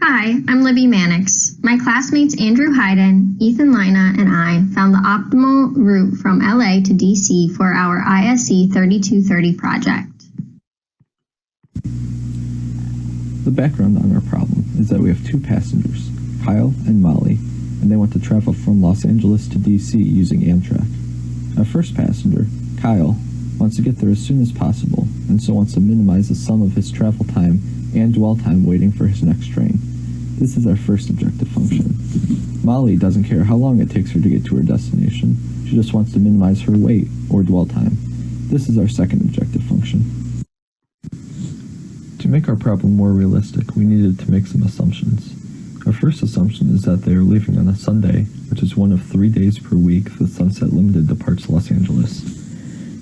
Hi, I'm Libby Mannix. My classmates Andrew Hayden, Ethan Lina, and I found the optimal route from LA to DC for our ISE 3230 project. The background on our problem is that we have two passengers, Kyle and Molly, and they want to travel from Los Angeles to DC using Amtrak. Our first passenger, Kyle, wants to get there as soon as possible, and so wants to minimize the sum of his travel time and dwell time waiting for his next train. This is our first objective function. Molly doesn't care how long it takes her to get to her destination. She just wants to minimize her wait or dwell time. This is our second objective function. To make our problem more realistic, we needed to make some assumptions. Our first assumption is that they are leaving on a Sunday, which is one of 3 days per week the Sunset Limited departs Los Angeles.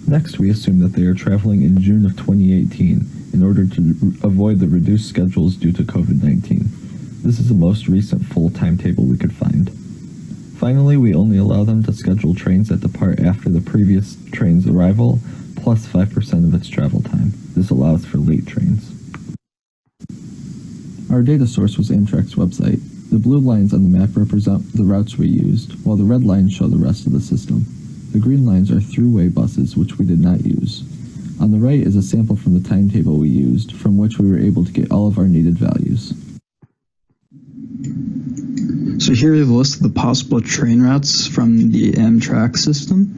Next, we assume that they are traveling in June of 2018 in order to avoid the reduced schedules due to COVID-19. This is the most recent full timetable we could find. Finally, we only allow them to schedule trains that depart after the previous train's arrival, plus 5% of its travel time. This allows for late trains. Our data source was Amtrak's website. The blue lines on the map represent the routes we used, while the red lines show the rest of the system. The green lines are throughway buses, which we did not use. On the right is a sample from the timetable we used, from which we were able to get all of our needed values. So here are the list of the possible train routes from the Amtrak system.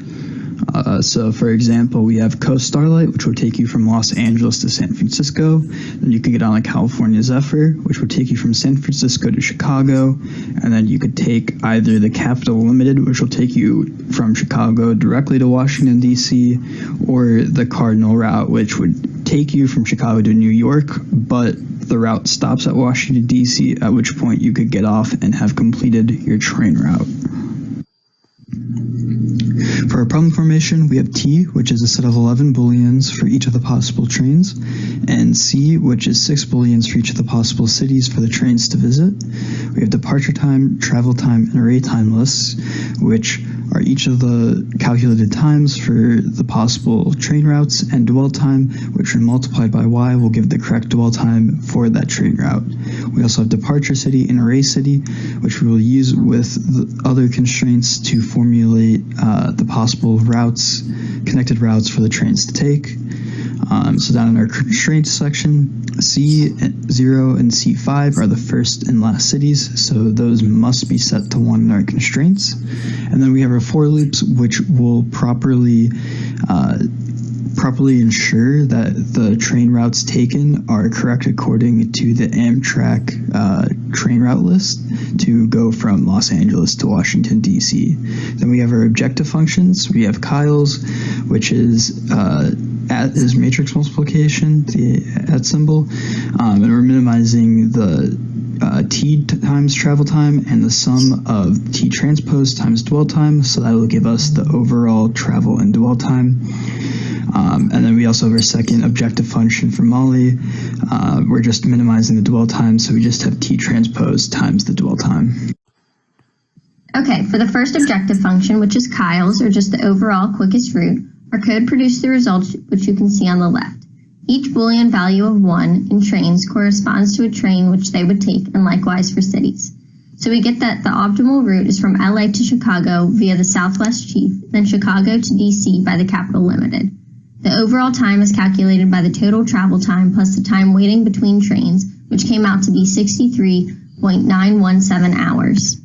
So for example, we have Coast Starlight, which will take you from Los Angeles to San Francisco. Then you could get on a California Zephyr, which would take you from San Francisco to Chicago. And then you could take either the Capital Limited, which will take you from Chicago directly to Washington, D.C., or the Cardinal route, which would take you from Chicago to New York, but the route stops at Washington, D.C., at which point you could get off and have completed your train route. For our problem formation, we have T, which is a set of 11 booleans for each of the possible trains, and C, which is 6 booleans for each of the possible cities for the trains to visit. We have departure time, travel time, and array time lists, which are each of the calculated times for the possible train routes, and dwell time, which when multiplied by y will give the correct dwell time for that train route. We also have departure city and array city, which we will use with the other constraints to formulate the possible routes, connected routes for the trains to take. So down in our constraints section, C0 and C5 are the first and last cities, so those must be set to 1 in our constraints. And then we have our for loops, which will properly ensure that the train routes taken are correct according to the Amtrak train route list to go from Los Angeles to Washington, D.C. Then we have our objective functions. We have Kyle's, which is is matrix multiplication, the @ symbol, and we're minimizing the T times travel time and the sum of T transpose times dwell time, so that will give us the overall travel and dwell time. And then we also have our second objective function for Molly. We're just minimizing the dwell time, so we just have T transpose times the dwell time. Okay, for the first objective function, which is Kyle's, or just the overall quickest route, our code produced the results which you can see on the left. Each Boolean value of 1 in trains corresponds to a train which they would take, and likewise for cities. So we get that the optimal route is from LA to Chicago via the Southwest Chief, then Chicago to DC by the Capital Limited. The overall time is calculated by the total travel time plus the time waiting between trains, which came out to be 63.917 hours.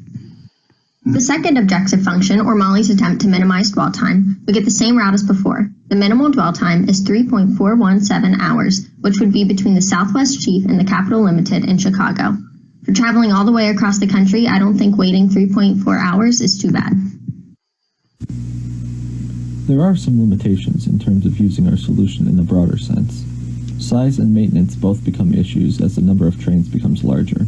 The second objective function, or Molly's attempt to minimize dwell time, we get the same route as before. The minimal dwell time is 3.417 hours, which would be between the Southwest Chief and the Capital Limited in Chicago. For traveling all the way across the country, I don't think waiting 3.4 hours is too bad. There are some limitations in terms of using our solution in a broader sense. Size and maintenance both become issues as the number of trains becomes larger.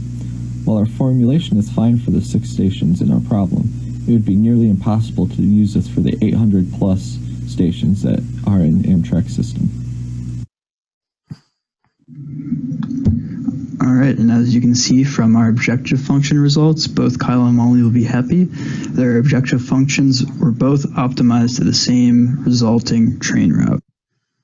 While our formulation is fine for the 6 stations in our problem, it would be nearly impossible to use this for the 800 plus stations that are in Amtrak's system. Alright, and as you can see from our objective function results, both Kyle and Molly will be happy. Their objective functions were both optimized to the same resulting train route.